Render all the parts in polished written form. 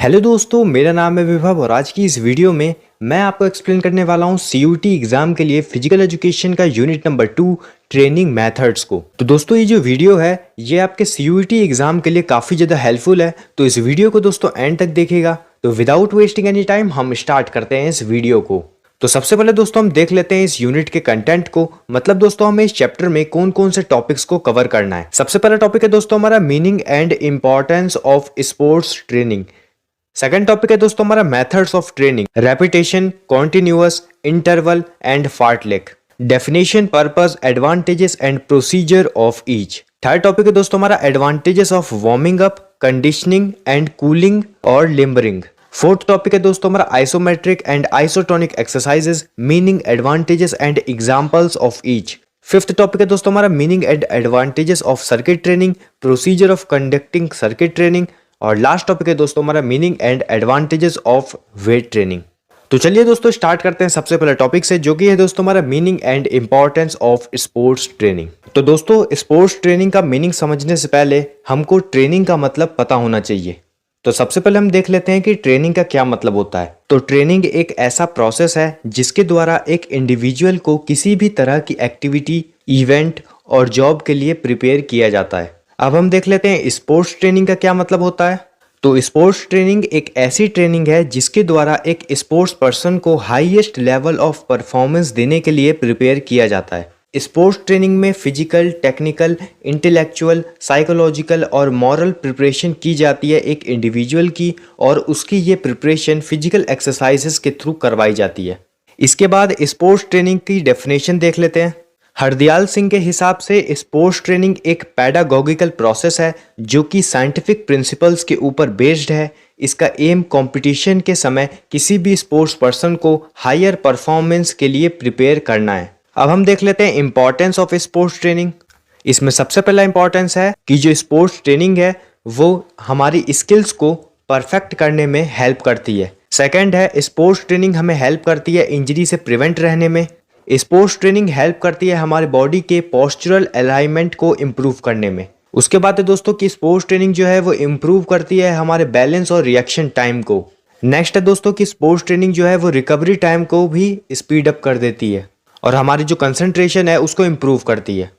Hello दोस्तों, मेरा नाम है विभव और आज की इस वीडियो में मैं आपको एक्सप्लेन करने वाला हूँ सीयूटी एग्जाम के लिए फिजिकल एजुकेशन का यूनिट नंबर 2 ट्रेनिंग मेथड्स को। तो दोस्तों ये जो वीडियो है ये आपके सीयूटी एग्जाम के लिए काफ़ी ज़्यादा हेल्पफुल है, तो इस वीडियो को दोस्तों एंड तक देखिएगा। तो विदाउट वेस्टिंग एनी टाइम हम स्टार्ट करते हैं इस वीडियो को। तो सबसे पहले दोस्तों हम देख लेते हैं इस यूनिट के कंटेंट को, मतलब दोस्तों हमें इस चैप्टर में कौन कौन से टॉपिक्स को कवर करना है। सबसे पहला टॉपिक है दोस्तों हमारा meaning and importance of sports training. Second topic है दोस्तों हमारा methods of training, repetition, continuous, interval and fartlek, definition, purpose, advantages and procedure of each. Third topic है दोस्तों हमारा advantages of warming up, conditioning and cooling और limbering. Fourth topic है दोस्तों हमारा isometric and isotonic exercises, meaning, advantages and examples of each. Fifth topic है दोस्तों हमारा meaning and advantages of circuit training, procedure of conducting circuit training. और last topic है दोस्तों हमारा meaning and advantages of weight training. तो चलिए दोस्तों स्टार्ट करते हैं सबसे पहले टॉपिक से, जो कि है दोस्तों हमारा meaning and importance of sports training. तो दोस्तों स्पोर्ट्स ट्रेनिंग का मीनिंग समझने से पहले हमको ट्रेनिंग का मतलब पता होना चाहिए। तो सबसे पहले हम देख लेते हैं कि ट्रेनिंग का क्या मतलब होता है। तो ट्रेनिंग एक ऐसा प्रोसेस है जिसके द्वारा एक इंडिविजुअल को किसी भी तरह की एक्टिविटी, इवेंट और जॉब के लिए प्रिपेयर किया जाता है। अब हम देख लेते हैं स्पोर्ट्स ट्रेनिंग का क्या मतलब होता है। तो स्पोर्ट्स ट्रेनिंग एक ऐसी ट्रेनिंग है जिसके द्वारा एक स्पोर्ट्स पर्सन को हाईएस्ट लेवल ऑफ परफॉर्मेंस देने के लिए प्रिपेयर किया जाता है। स्पोर्ट्स ट्रेनिंग में फिजिकल, टेक्निकल, इंटेलेक्चुअल, साइकोलॉजिकल और मॉरल प्रिपरेशन की जाती है एक इंडिविजुअल की, और उसकी ये प्रिपरेशन फिजिकल एक्सरसाइजेस के थ्रू करवाई जाती है। इसके बाद स्पोर्ट्स ट्रेनिंग की डेफिनेशन देख लेते हैं। हरदयाल सिंह के हिसाब से स्पोर्ट्स ट्रेनिंग एक पैडागॉगिकल प्रोसेस है जो कि साइंटिफिक प्रिंसिपल्स के ऊपर बेस्ड है। इसका एम कंपटीशन के समय किसी भी स्पोर्ट्स पर्सन को हायर परफॉर्मेंस के लिए प्रिपेयर करना है। अब हम देख लेते हैं इंपॉर्टेंस ऑफ स्पोर्ट्स ट्रेनिंग। इसमें सबसे पहला इंपॉर्टेंस है कि जो स्पोर्ट्स ट्रेनिंग है वो हमारी स्किल्स को परफेक्ट करने में हेल्प करती है। सेकेंड है स्पोर्ट्स ट्रेनिंग हमें हेल्प करती है इंजरी से प्रिवेंट रहने में। स्पोर्ट्स ट्रेनिंग हेल्प करती है हमारे बॉडी के पोस्चरल अलाइनमेंट को इम्प्रूव करने में। उसके बाद है दोस्तों कि स्पोर्ट्स ट्रेनिंग जो है वो इम्प्रूव करती है हमारे बैलेंस और रिएक्शन टाइम को। नेक्स्ट है दोस्तों कि स्पोर्ट्स ट्रेनिंग जो है वो रिकवरी टाइम को भी स्पीड अप कर देती है और हमारी जो कंसंट्रेशन है उसको इम्प्रूव करती है।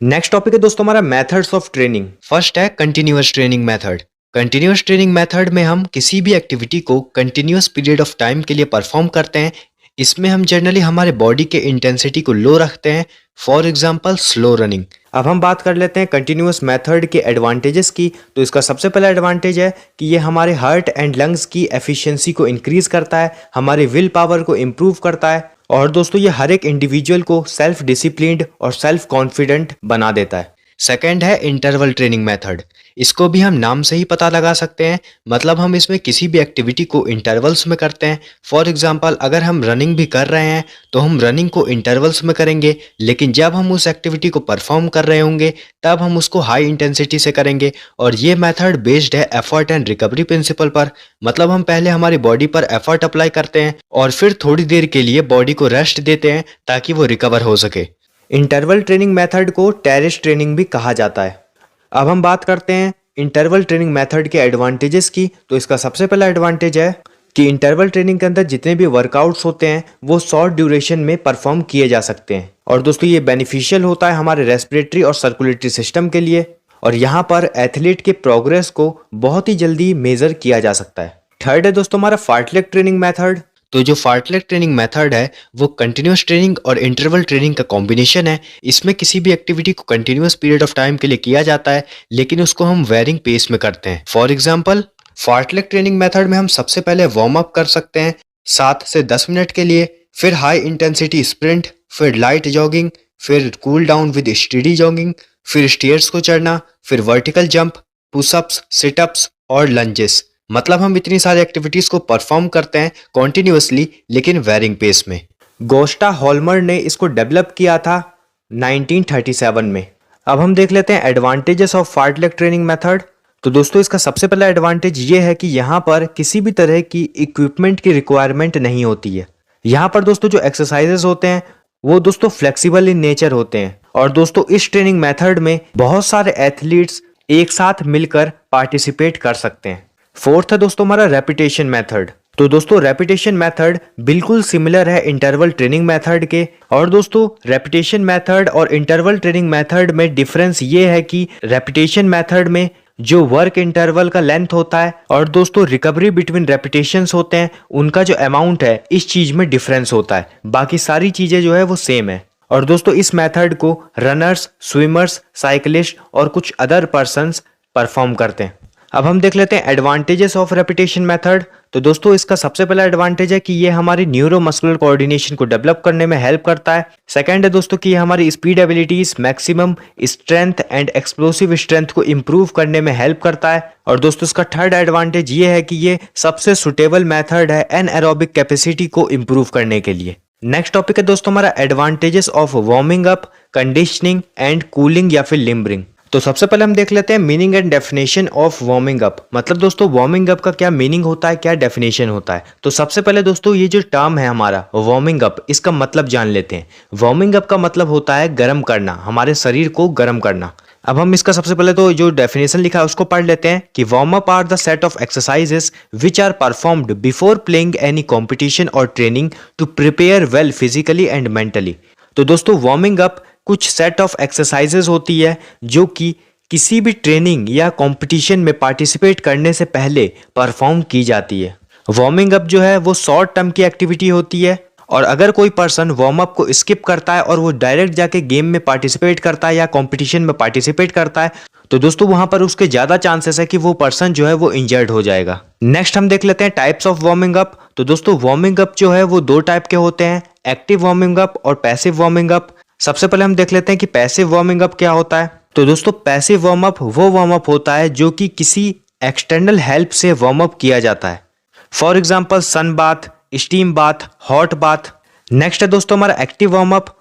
नेक्स्ट टॉपिक है दोस्तों हमारा मेथड्स ऑफ ट्रेनिंग। फर्स्ट है continuous training method. Continuous training method में हम किसी भी एक्टिविटी को कंटिन्यूअस पीरियड ऑफ टाइम के लिए परफॉर्म करते हैं। इसमें हम जनरली हमारे बॉडी के इंटेंसिटी को लो रखते हैं, फॉर एग्जांपल स्लो रनिंग। अब हम बात कर लेते हैं कंटिन्यूअस मेथड के एडवांटेजेस की। तो इसका सबसे पहला एडवांटेज है कि ये हमारे हार्ट एंड लंग्स की एफिशिएंसी को इंक्रीज करता है, हमारे विल पावर को इम्प्रूव करता है, और दोस्तों ये हर एक इंडिविजुअल को सेल्फ डिसिप्लिन्ड और सेल्फ कॉन्फिडेंट बना देता है। सेकेंड है इंटरवल ट्रेनिंग मेथड। इसको भी हम नाम से ही पता लगा सकते हैं, मतलब हम इसमें किसी भी एक्टिविटी को इंटरवल्स में करते हैं। फॉर एग्जांपल अगर हम रनिंग भी कर रहे हैं तो हम रनिंग को इंटरवल्स में करेंगे, लेकिन जब हम उस एक्टिविटी को परफॉर्म कर रहे होंगे तब हम उसको हाई इंटेंसिटी से करेंगे। और ये मेथड बेस्ड है एफर्ट एंड रिकवरी प्रिंसिपल पर, मतलब हम पहले हमारी बॉडी पर एफर्ट अप्लाई करते हैं और फिर थोड़ी देर के लिए बॉडी को रेस्ट देते हैं ताकि वो रिकवर हो सके। इंटरवल ट्रेनिंग मेथड को टेरेस ट्रेनिंग भी कहा जाता है। अब हम बात करते हैं इंटरवल ट्रेनिंग मेथड के एडवांटेजेस की। तो इसका सबसे पहला एडवांटेज है कि इंटरवल ट्रेनिंग के अंदर जितने भी वर्कआउट्स होते हैं वो शॉर्ट ड्यूरेशन में परफॉर्म किए जा सकते हैं, और दोस्तों ये बेनिफिशियल होता है हमारे रेस्पिरेटरी और सर्कुलेटरी सिस्टम के लिए, और यहाँ पर एथलीट के प्रोग्रेस को बहुत ही जल्दी मेजर किया जा सकता है। थर्ड है दोस्तों हमारा फार्टलेक ट्रेनिंग मेथड। तो जो फार्टलेक ट्रेनिंग मेथड है वो कंटिन्यूअस ट्रेनिंग और इंटरवल ट्रेनिंग का कॉम्बिनेशन है। इसमें किसी भी एक्टिविटी को कंटिन्यूअस पीरियड ऑफ टाइम के लिए किया जाता है, लेकिन उसको हम वेरिंग पेस में करते हैं। फॉर एग्जांपल फार्टलेक ट्रेनिंग मेथड में हम सबसे पहले वार्म अप कर सकते हैं 7 से 10 मिनट के लिए, फिर हाई इंटेंसिटी स्प्रिंट, फिर लाइट जॉगिंग, फिर cool down with steady jogging, फिर स्टेयर्स को चढ़ना, फिर वर्टिकल जंप, पुशअप्स, सिटअप्स और लंजेस। मतलब हम इतनी सारी एक्टिविटीज को परफॉर्म करते हैं कॉन्टिन्यूअसली लेकिन वेरिंग पेस में। गोस्टा हॉल्मर ने इसको डेवलप किया था 1937 में। अब हम देख लेते हैं एडवांटेजेस ऑफ फार्टलेक ट्रेनिंग मेथड। तो दोस्तों इसका सबसे पहला एडवांटेज ये है कि यहाँ पर किसी भी तरह की इक्विपमेंट की रिक्वायरमेंट नहीं होती है। यहाँ पर दोस्तों जो एक्सरसाइजेस होते हैं वो दोस्तों फ्लेक्सिबल इन नेचर होते हैं, और दोस्तों इस ट्रेनिंग मेथड में बहुत सारे एथलीट्स एक साथ मिलकर पार्टिसिपेट कर सकते हैं। फोर्थ है दोस्तों हमारा रेपिटेशन मेथड। तो दोस्तों रेपिटेशन मेथड बिल्कुल सिमिलर है इंटरवल ट्रेनिंग मेथड के। और दोस्तों रेपिटेशन मेथड और इंटरवल ट्रेनिंग मेथड में डिफरेंस ये है कि रेपिटेशन मेथड में जो वर्क इंटरवल का लेंथ होता है और दोस्तों रिकवरी बिटवीन रेपिटेशंस होते हैं, उनका जो अमाउंट है इस चीज में डिफरेंस होता है। बाकी सारी चीजें जो है वो सेम है। और दोस्तों इस मेथड को रनर्स, स्विमर्स, साइकिलिस्ट और कुछ अदर पर्सन्स परफॉर्म करते हैं। अब हम देख लेते हैं एडवांटेजेस ऑफ रेपिटेशन मेथड। तो दोस्तों इसका सबसे पहला एडवांटेज है कि ये हमारी न्यूरोमस्कुलर कोऑर्डिनेशन को डेवलप करने में हेल्प करता है। सेकंड है दोस्तों कि ये हमारी speed abilities, maximum strength and explosive strength को इंप्रूव करने में हेल्प करता है। और दोस्तों इसका थर्ड एडवांटेज ये है कि ये सबसे सुटेबल मेथड है एनएरोबिक कैपेसिटी को इंप्रूव करने के लिए। नेक्स्ट टॉपिक है दोस्तों हमारा advantages of warming up, conditioning and cooling या फिर लिम्बरिंग। तो सबसे पहले हम देख लेते हैं meaning and definition of warming up. मतलब दोस्तों वार्मिंग अप का क्या मीनिंग होता है, क्या डेफिनेशन होता है। तो सबसे पहले दोस्तों ये जो टर्म है हमारा वार्मिंग अप, इसका मतलब जान लेते हैं। वार्मिंग अप का मतलब होता है गर्म करना, हमारे शरीर को गर्म करना। अब हम इसका सबसे पहले तो जो डेफिनेशन लिखा है उसको पढ़ लेते हैं कि warm up are the set of exercises which are performed before playing any competition और training to prepare well physically and mentally. तो दोस्तों वार्मिंग अप कुछ सेट ऑफ एक्सरसाइजेज होती है जो कि किसी भी ट्रेनिंग या कंपटीशन में पार्टिसिपेट करने से पहले परफॉर्म की जाती है। वार्मिंग अप जो है वो शॉर्ट टर्म की एक्टिविटी होती है और अगर कोई पर्सन वार्म अप को स्किप करता है और वो डायरेक्ट जाके गेम में पार्टिसिपेट करता है या कंपटीशन में पार्टिसिपेट करता है तो दोस्तों वहां पर उसके ज्यादा चांसेस है कि वो पर्सन जो है वो इंजर्ड हो जाएगा। नेक्स्ट हम देख लेते हैं टाइप्स ऑफ वार्मिंग अप। तो दोस्तों वार्मिंग अप जो है वो दो टाइप के होते हैं, एक्टिव वार्मिंग अप और पैसिव वार्मिंग अप। सबसे पहले हम देख लेते हैं कि पैसिव वार्मिंग अप क्या होता है। तो दोस्तों पैसिव वार्म अप वो वार्म अप होता है जो कि किसी एक्सटर्नल हेल्प से वार्म अप किया जाता है। For example sun bath, steam bath, hot bath. Next है दोस्तों हमारा एक्टिव वार्म अप।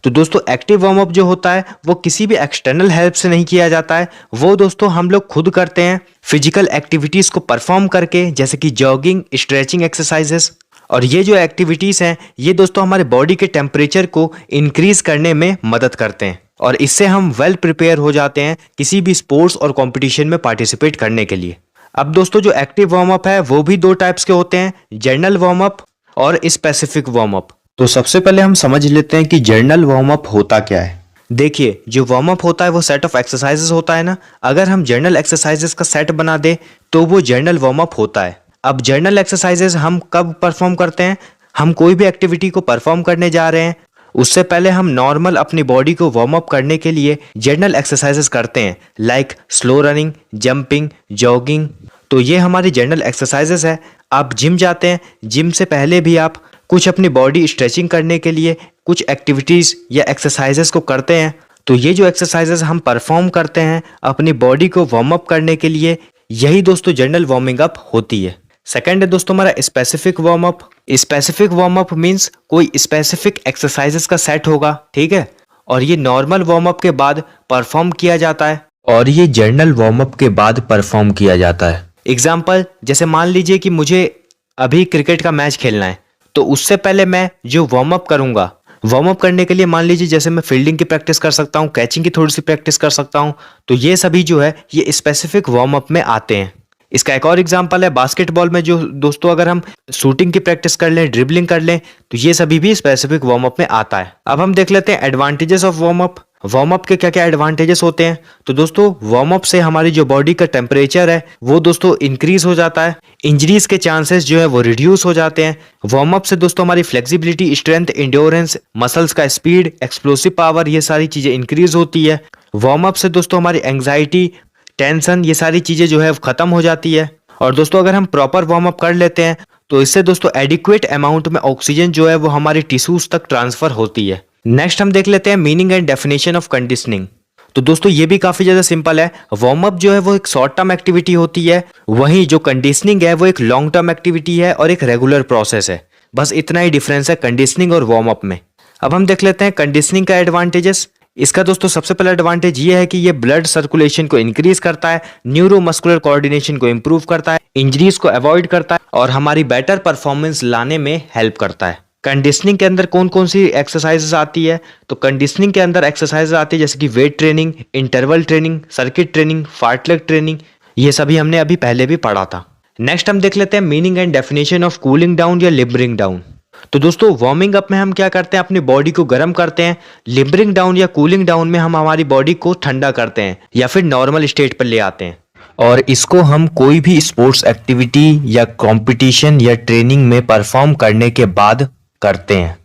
तो दोस्तों एक्टिव वार्म अप जो होता है वो किसी भी एक्सटर्नल हेल्प से नहीं किया जाता है, वो दोस्तों हम लोग खुद करते हैं फिजिकल एक्टिविटीज को परफॉर्म करके, जैसे कि जॉगिंग, स्ट्रेचिंग एक्सरसाइजेस। और ये जो एक्टिविटीज हैं ये दोस्तों हमारे बॉडी के टेम्परेचर को इंक्रीज करने में मदद करते हैं और इससे हम वेल प्रिपेयर हो जाते हैं किसी भी स्पोर्ट्स और कंपटीशन में पार्टिसिपेट करने के लिए। अब दोस्तों जो एक्टिव वार्म अप है वो भी दो टाइप्स के होते हैं, जर्नल वार्म अप और स्पेसिफिक वार्म अप। तो सबसे पहले हम समझ लेते हैं कि जर्नल वार्म अप होता क्या है। देखिए जो वार्म अप होता है वो सेट ऑफ एक्सरसाइजेस होता है ना, अगर हम जर्नल एक्सरसाइजेस का सेट बना दे तो वो जर्नल वार्म अप होता है। अब जर्नल एक्सरसाइजेस हम कब परफॉर्म करते हैं, हम कोई भी एक्टिविटी को परफॉर्म करने जा रहे हैं उससे पहले हम नॉर्मल अपनी बॉडी को वार्म अप करने के लिए जर्नल एक्सरसाइजेस करते हैं, like slow running, jumping, jogging. तो ये हमारी जर्नल एक्सरसाइजेस है। आप जिम जाते हैं, जिम से पहले भी आप कुछ अपनी बॉडी स्ट्रेचिंग करने के लिए कुछ एक्टिविटीज या एक्सरसाइजेस को करते हैं। तो ये जो एक्सरसाइजेस हम परफॉर्म करते हैं अपनी बॉडी को वार्म अप करने के लिए, यही दोस्तों जर्नल वार्मिंग अप होती है। सेकंड है दोस्तों हमारा specific warm up. Specific warm up means कोई स्पेसिफिक एक्सरसाइजेस का सेट होगा, ठीक है, और ये नॉर्मल वार्म अप के बाद परफॉर्म किया जाता है और ये जर्नल वार्म अप के बाद परफॉर्म किया जाता है। एग्जाम्पल जैसे मान लीजिए कि मुझे अभी क्रिकेट का मैच खेलना है, तो उससे पहले मैं जो वार्म अप करूंगा, वार्म अप करने के लिए मान लीजिए जैसे मैं फील्डिंग की प्रैक्टिस कर सकता हूँ, कैचिंग की थोड़ी सी प्रैक्टिस कर सकता हूँ, तो ये सभी जो है ये स्पेसिफिक वार्म अप में आते हैं। इसका एक और एग्जांपल है बास्केटबॉल में, जो दोस्तों अगर हम शूटिंग की प्रैक्टिस कर लें, ड्रिबलिंग कर लें, तो ये सभी भी स्पेसिफिक वार्म अप में आता है। अब हम देख लेते हैं advantages of warm up. Warm up के क्या क्या एडवांटेजेस होते हैं। तो दोस्तों वार्म अप से हमारी जो बॉडी का टेम्परेचर है वो दोस्तों इंक्रीज हो जाता है, इंजरीज के चांसेस जो है वो रिड्यूस हो जाते हैं। वार्म अप से दोस्तों हमारी फ्लेक्सिबिलिटी, स्ट्रेंथ, इंड्योरेंस, मसल्स का स्पीड, एक्सप्लोसिव पावर, ये सारी चीजें इंक्रीज होती है। वार्म अप से दोस्तों हमारी एंग्जाइटी, टेंशन, ये सारी चीजें जो है खत्म हो जाती है। और दोस्तों अगर हम प्रॉपर वार्म अप कर लेते हैं तो इससे दोस्तों एडिक्वेट अमाउंट में ऑक्सीजन जो है वो हमारी टिश्यूज तक ट्रांसफर होती है। नेक्स्ट हम देख लेते हैं meaning and definition of conditioning. तो दोस्तों ये भी काफी ज्यादा सिंपल है। वार्म अप जो है वो एक शॉर्ट टर्म एक्टिविटी होती है, वहीं जो कंडीशनिंग है वो एक लॉन्ग टर्म एक्टिविटी है और एक रेगुलर प्रोसेस है। बस इतना ही डिफरेंस है कंडीशनिंग और वार्म अप में। अब हम देख लेते हैं कंडीशनिंग का एडवांटेजेस। इसका दोस्तों सबसे पहला एडवांटेज ये है कि ये ब्लड सर्कुलेशन को इंक्रीज करता है, न्यूरोमस्कुलर कोऑर्डिनेशन को इंप्रूव करता है, इंजरीज को अवॉइड करता है और हमारी बेटर परफॉर्मेंस लाने में हेल्प करता है। कंडीशनिंग के अंदर कौन कौन सी एक्सरसाइजेस आती है, तो कंडीशनिंग के अंदर एक्सरसाइजेस आती है जैसे कि weight training, interval training, circuit training, fartlek training, ये सभी हमने अभी पहले भी पढ़ा था। नेक्स्ट हम देख लेते हैं meaning and definition of cooling down या लिबरिंग डाउन। तो दोस्तों वार्मिंग अप में हम क्या करते हैं, अपनी बॉडी को गर्म करते हैं। लिबरिंग डाउन या कूलिंग डाउन में हम हमारी बॉडी को ठंडा करते हैं या फिर नॉर्मल स्टेट पर ले आते हैं। और इसको हम कोई भी स्पोर्ट्स एक्टिविटी या कंपटीशन या ट्रेनिंग में परफॉर्म करने के बाद करते हैं।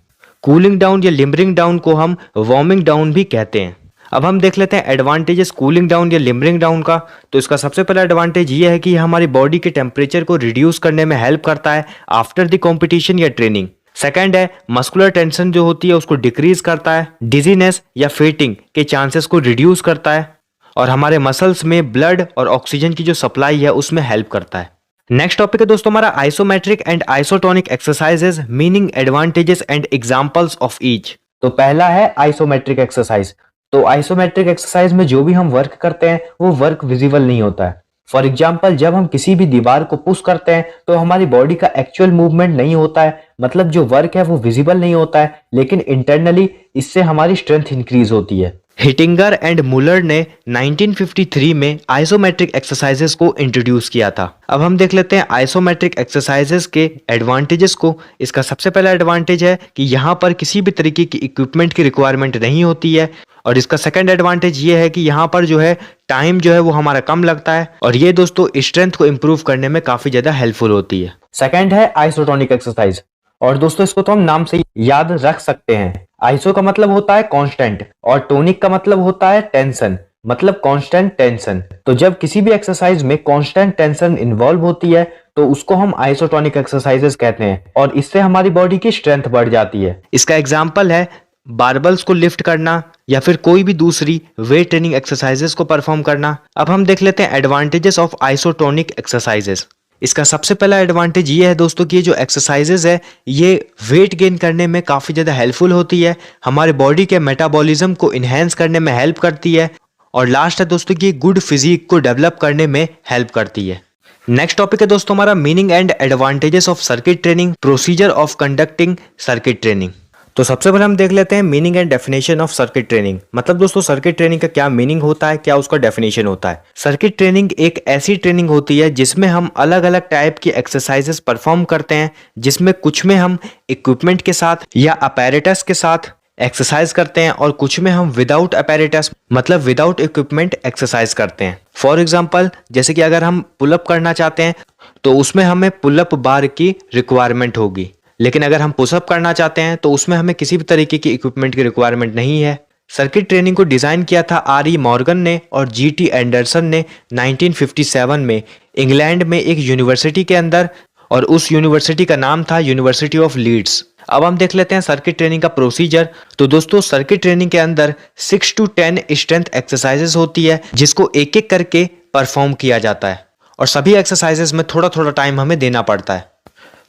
कूलिंग डाउन या लिबरिंग डाउन को हम वार्मिंग डाउन भी कहते हैं। अब हम देख लेते हैं एडवांटेजेस कूलिंग डाउन या लिबरिंग डाउन का। तो इसका सबसे पहला एडवांटेज ये है कि हमारी बॉडी के टेम्परेचर को रिड्यूस करने में हेल्प करता है आफ्टर द कॉम्पिटिशन या ट्रेनिंग। सेकंड है मस्कुलर टेंशन जो होती है उसको डिक्रीज करता है, डिजीनेस या फेटिंग के चांसेस को रिड्यूस करता है और हमारे मसल्स में ब्लड और ऑक्सीजन की जो सप्लाई है उसमें हेल्प करता है। नेक्स्ट टॉपिक है दोस्तों हमारा isometric and isotonic exercises, meaning, advantages and examples of each. तो पहला है आइसोमेट्रिक एक्सरसाइज। तो आइसोमेट्रिक एक्सरसाइज में जो भी हम वर्क करते हैं वो वर्क विजिबल नहीं होता है। फॉर एग्जाम्पल जब हम किसी भी दीवार को पुश करते हैं तो हमारी बॉडी का एक्चुअल मूवमेंट नहीं होता है, मतलब जो वर्क है वो विजिबल नहीं होता है, लेकिन इंटरनली इससे हमारी स्ट्रेंथ इंक्रीज होती है। हिटिंगर एंड मुलर ने 1953 में आइसोमेट्रिक एक्सरसाइजेस को इंट्रोड्यूस किया था। अब हम देख लेते हैं आइसोमेट्रिक एक्सरसाइजेस के एडवांटेजेस को। इसका सबसे पहला एडवांटेज है कि यहाँ पर किसी भी तरीके की इक्विपमेंट की रिक्वायरमेंट नहीं होती है और इसका सेकंड एडवांटेज ये है कि यहाँ पर जो है टाइम जो है वो हमारा कम लगता है और ये दोस्तों स्ट्रेंथ को इंप्रूव करने में काफी ज्यादा हेल्पफुल होती है। सेकंड है आइसोटोनिक एक्सरसाइज और दोस्तों इसको तो हम नाम से याद रख सकते हैं। आइसो का मतलब होता है कांस्टेंट और टोनिक का मतलब होता है टेंशन, मतलब कांस्टेंट टेंशन। तो जब किसी भी एक्सरसाइज में कांस्टेंट टेंशन इन्वॉल्व होती है तो उसको हम आइसोटोनिक एक्सरसाइजेस कहते हैं और इससे हमारी बॉडी की स्ट्रेंथ बढ़ जाती है। इसका एग्जाम्पल है बारबल्स को लिफ्ट करना या फिर कोई भी दूसरी वेट ट्रेनिंग एक्सरसाइजेस को परफॉर्म करना। अब हम देख लेते हैं एडवांटेजेस ऑफ आइसोटोनिक एक्सरसाइजेस। इसका सबसे पहला एडवांटेज ये है दोस्तों कि ये जो एक्सरसाइजेज है ये वेट गेन करने में काफ़ी ज़्यादा हेल्पफुल होती है, हमारे बॉडी के मेटाबॉलिज्म को इन्हेंस करने में हेल्प करती है और लास्ट है दोस्तों कि गुड फिजिक को डेवलप करने में हेल्प करती है। नेक्स्ट टॉपिक है दोस्तों हमारा meaning and advantages of circuit training, procedure of conducting circuit training. तो सबसे पहले हम देख लेते हैं meaning and definition of circuit training. मतलब दोस्तों सर्किट ट्रेनिंग का क्या मीनिंग होता है, क्या उसका डेफिनेशन होता है। सर्किट ट्रेनिंग एक ऐसी ट्रेनिंग होती है जिसमें हम अलग अलग टाइप की एक्सरसाइजेस परफॉर्म करते हैं, जिसमें कुछ में हम इक्विपमेंट के साथ या अपैरेटस के साथ एक्सरसाइज करते हैं और कुछ में हम विदाउट अपैरेटस मतलब विदाउट इक्विपमेंट एक्सरसाइज करते हैं। फॉर एग्जाम्पल जैसे कि अगर हम पुलअप करना चाहते हैं तो उसमें हमें पुलअप बार की रिक्वायरमेंट होगी, लेकिन अगर हम पुशअप करना चाहते हैं तो उसमें हमें किसी भी तरीके की इक्विपमेंट की रिक्वायरमेंट नहीं है। सर्किट ट्रेनिंग को डिजाइन किया था आर.ई. मॉर्गन ने और जी.टी. एंडरसन ने 1957 में इंग्लैंड में एक यूनिवर्सिटी के अंदर, और उस यूनिवर्सिटी का नाम था यूनिवर्सिटी ऑफ लीड्स। अब हम देख लेते हैं सर्किट ट्रेनिंग का प्रोसीजर। तो दोस्तों सर्किट ट्रेनिंग के अंदर 6 to 10 स्ट्रेंथ एक्सरसाइजेस होती है जिसको एक एक करके परफॉर्म किया जाता है और सभी एक्सरसाइजेस में थोड़ा थोड़ा टाइम हमें देना पड़ता है।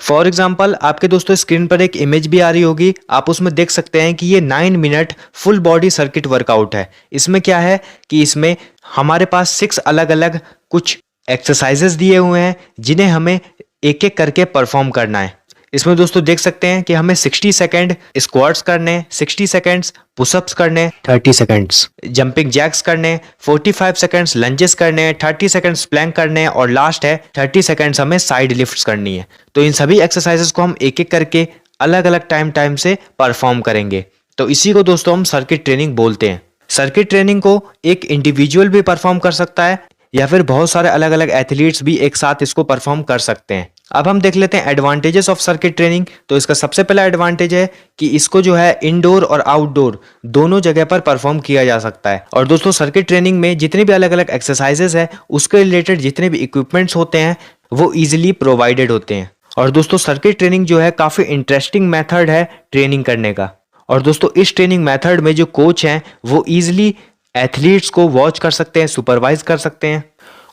फॉर एग्जाम्पल आपके दोस्तों स्क्रीन पर एक इमेज भी आ रही होगी, आप उसमें देख सकते हैं कि ये 9 minute full body circuit workout है। इसमें क्या है कि इसमें हमारे पास 6 अलग अलग कुछ एक्सरसाइजेस दिए हुए हैं जिन्हें हमें एक एक करके परफॉर्म करना है। इसमें दोस्तों देख सकते हैं कि हमें 60 सेकेंड स्क्वाट्स करने, 60 सेकेंड्स पुशअप्स करने, 30 सेकेंड्स जंपिंग जैक्स करने, 45 सेकेंड्स लंजेस करने, 30 सेकेंड्स प्लैंक करने और लास्ट है 30 सेकेंड्स हमें साइड लिफ्ट्स करनी है। तो इन सभी एक्सरसाइजेस को हम एक एक करके अलग अलग टाइम से परफॉर्म करेंगे। तो इसी को दोस्तों हम सर्किट ट्रेनिंग बोलते हैं। सर्किट ट्रेनिंग को एक इंडिविजुअल भी परफॉर्म कर सकता है या फिर बहुत सारे अलग अलग एथलीट्स भी एक साथ इसको परफॉर्म कर सकते हैं। अब हम देख लेते हैं एडवांटेजेस ऑफ सर्किट ट्रेनिंग। तो इसका सबसे पहला एडवांटेज है कि इसको जो है इंडोर और आउटडोर दोनों जगह पर परफॉर्म किया जा सकता है। और दोस्तों सर्किट ट्रेनिंग में जितनी भी अलग अलग एक्सरसाइजेस है उसके रिलेटेड जितने भी इक्विपमेंट्स होते हैं वो ईजिली प्रोवाइडेड होते हैं। और दोस्तों सर्किट ट्रेनिंग जो है काफ़ी इंटरेस्टिंग मेथड है ट्रेनिंग करने का। और दोस्तों इस ट्रेनिंग मेथड में जो कोच हैं वो ईजिली एथलीट्स को वॉच कर सकते हैं, सुपरवाइज कर सकते हैं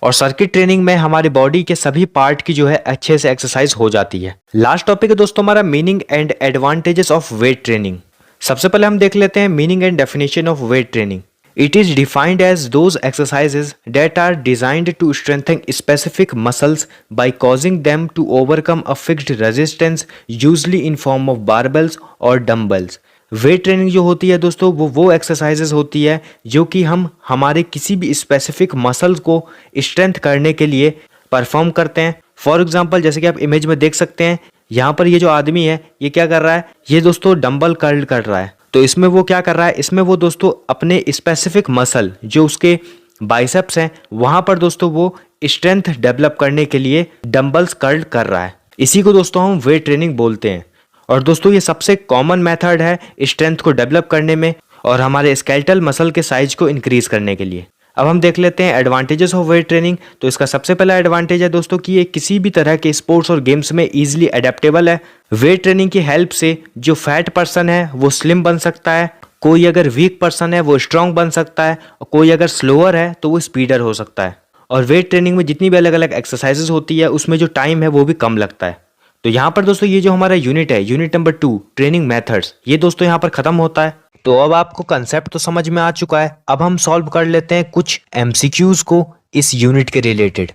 और सर्किट ट्रेनिंग में हमारी बॉडी के सभी पार्ट की जो है अच्छे से एक्सरसाइज हो जाती है। लास्ट टॉपिक है दोस्तों हमारा meaning and advantages of weight training. सबसे पहले हम देख लेते हैं meaning and definition of weight training. It is defined as those exercises that are designed to strengthen specific muscles by causing them to overcome a fixed resistance, usually in form of barbells or dumbbells. Weight training जो होती है दोस्तों वो exercises होती है जो कि हम हमारे किसी भी स्पेसिफिक मसल्स को स्ट्रेंथ करने के लिए परफॉर्म करते हैं। फॉर एग्जाम्पल जैसे कि आप इमेज में देख सकते हैं, यहाँ पर ये जो आदमी है ये क्या कर रहा है, ये दोस्तों डंबल कर्ल कर रहा है। तो इसमें वो क्या कर रहा है, इसमें वो दोस्तों अपने स्पेसिफिक मसल जो उसके बाइसेप्स हैं वहां पर दोस्तों वो स्ट्रेंथ डेवलप करने के लिए डंबल्स कर्ल कर रहा है। इसी को दोस्तों हम वेट ट्रेनिंग बोलते हैं। और दोस्तों ये सबसे कॉमन मेथड है स्ट्रेंथ को डेवलप करने में और हमारे स्केलेटल मसल के साइज को इंक्रीज करने के लिए। अब हम देख लेते हैं एडवांटेजेस ऑफ वेट ट्रेनिंग। तो इसका सबसे पहला एडवांटेज है दोस्तों कि ये किसी भी तरह के स्पोर्ट्स और गेम्स में इजीली अडेप्टेबल है। वेट ट्रेनिंग की हेल्प से जो फैट पर्सन है वो स्लिम बन सकता है, कोई अगर वीक पर्सन है वो स्ट्रांग बन सकता है, और कोई अगर स्लोअर है तो वो स्पीडर हो सकता है। और वेट ट्रेनिंग में जितनी भी अलग अलग एक्सरसाइजेस होती है उसमें जो टाइम है वो भी कम लगता है। तो यहाँ पर दोस्तों ये जो हमारा यूनिट है, यूनिट नंबर 2 ट्रेनिंग मेथड्स, ये दोस्तों यहाँ पर खत्म होता है। तो अब आपको कंसेप्ट तो समझ में आ चुका है। अब हम सॉल्व कर लेते हैं कुछ एमसीक्यूज को इस यूनिट के रिलेटेड।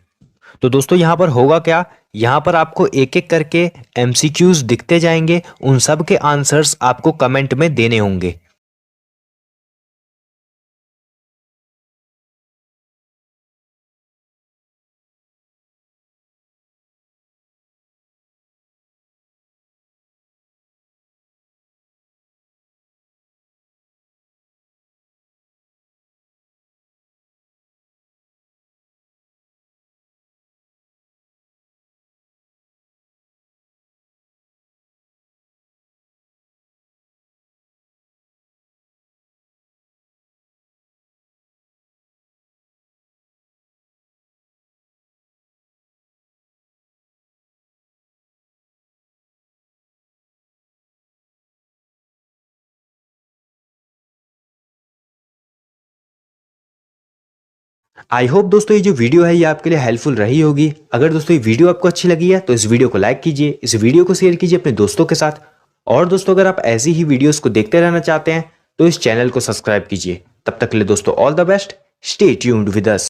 तो दोस्तों यहाँ पर होगा क्या, यहाँ पर आपको एक एक करके एमसीक्यूज दिखते जाएंगे, उन सब के आंसर्स आपको कमेंट में देने होंगे। आई होप दोस्तों ये जो वीडियो है ये आपके लिए हेल्पफुल रही होगी। अगर दोस्तों ये वीडियो आपको अच्छी लगी है तो इस वीडियो को लाइक कीजिए, इस वीडियो को शेयर कीजिए अपने दोस्तों के साथ। और दोस्तों अगर आप ऐसी ही वीडियोस को देखते रहना चाहते हैं तो इस चैनल को सब्सक्राइब कीजिए। तब तक के लिए दोस्तों all the best, stay tuned with us.